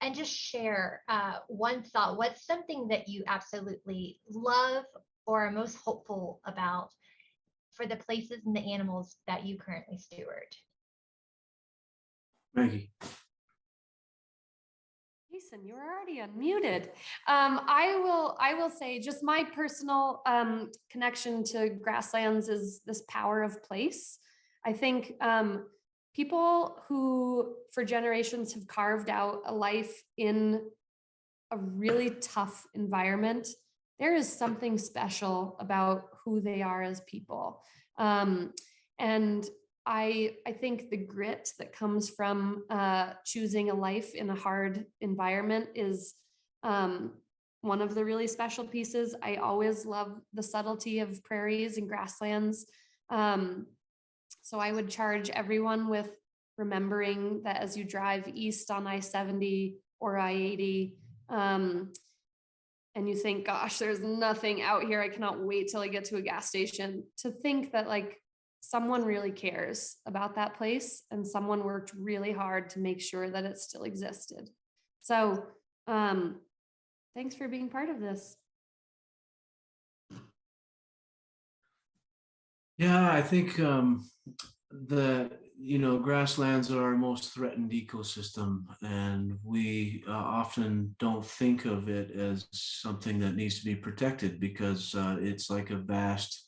and just share one thought. What's something that you absolutely love or are most hopeful about for the places and the animals that you currently steward? Maggie. Jason, you were already unmuted. I will say just my personal connection to Grasslands is this power of place. I think people who for generations have carved out a life in a really tough environment, there is something special about who they are as people. And I think the grit that comes from choosing a life in a hard environment is one of the really special pieces. I always love the subtlety of prairies and grasslands. So I would charge everyone with remembering that as you drive east on I-70 or I-80, and you think, gosh, there's nothing out here. I cannot wait till I get to a gas station, to think that like someone really cares about that place and someone worked really hard to make sure that it still existed. So thanks for being part of this. Yeah, I think grasslands are our most threatened ecosystem, and we often don't think of it as something that needs to be protected because it's like a vast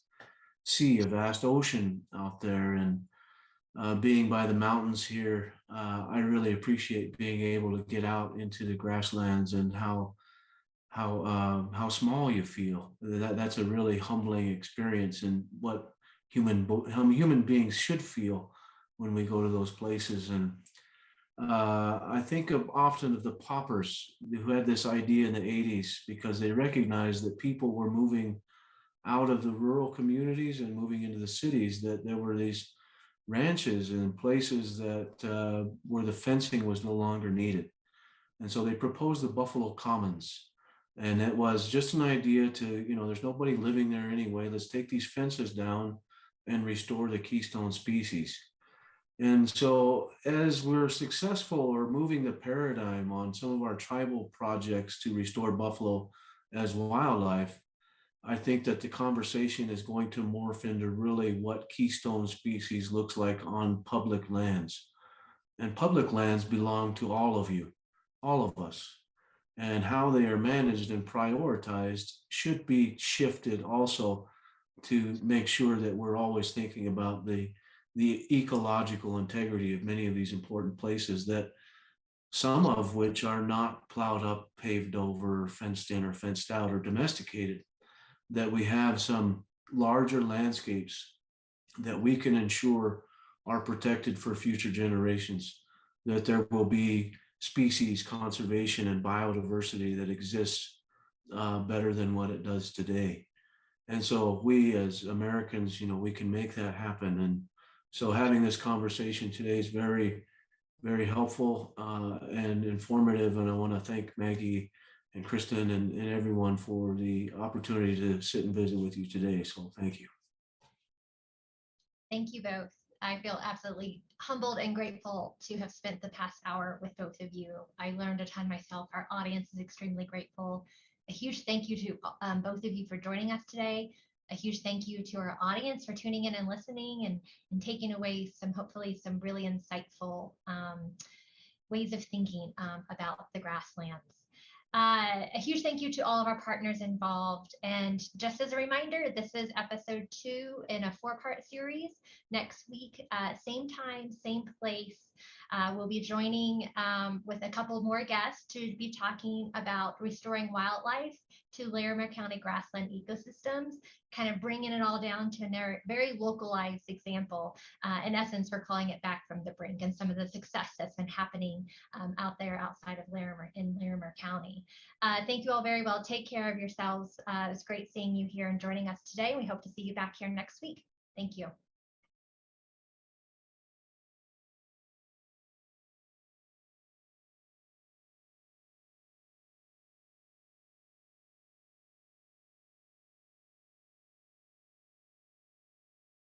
sea, a vast ocean out there. And being by the mountains here, I really appreciate being able to get out into the grasslands and how small you feel. That's a really humbling experience, and what human beings should feel when we go to those places. And I think often of the paupers who had this idea in the 80s because they recognized that people were moving out of the rural communities and moving into the cities, that there were these ranches and places that where the fencing was no longer needed. And so they proposed the Buffalo Commons. And it was just an idea to, there's nobody living there anyway. Let's take these fences down and restore the keystone species. And so as we're successful or moving the paradigm on some of our tribal projects to restore buffalo as wildlife, I think that the conversation is going to morph into really what keystone species looks like on public lands. And public lands belong to all of you, all of us. And how they are managed and prioritized should be shifted also to make sure that we're always thinking about the ecological integrity of many of these important places, that some of which are not plowed up, paved over, fenced in or fenced out or domesticated, that we have some larger landscapes that we can ensure are protected for future generations, that there will be species conservation and biodiversity that exists better than what it does today. And so we as Americans, we can make that happen. And so having this conversation today is very, very helpful and informative. And I want to thank Maggie and Kristen and everyone for the opportunity to sit and visit with you today. So thank you. Thank you both. I feel absolutely humbled and grateful to have spent the past hour with both of you. I learned a ton myself. Our audience is extremely grateful. A huge thank you to both of you for joining us today. A huge thank you to our audience for tuning in and listening and taking away hopefully some really insightful ways of thinking about the grasslands. A huge thank you to all of our partners involved. And just as a reminder, this is episode 2 in a 4-part series. Next week, same time, same place. We'll be joining with a couple more guests to be talking about restoring wildlife to Larimer County grassland ecosystems, kind of bringing it all down to a very localized example. In essence, we're calling it Back from the Brink, and some of the success that's been happening out there outside of Larimer, in Larimer County. Thank you all very well. Take care of yourselves. It was great seeing you here and joining us today. We hope to see you back here next week. Thank you.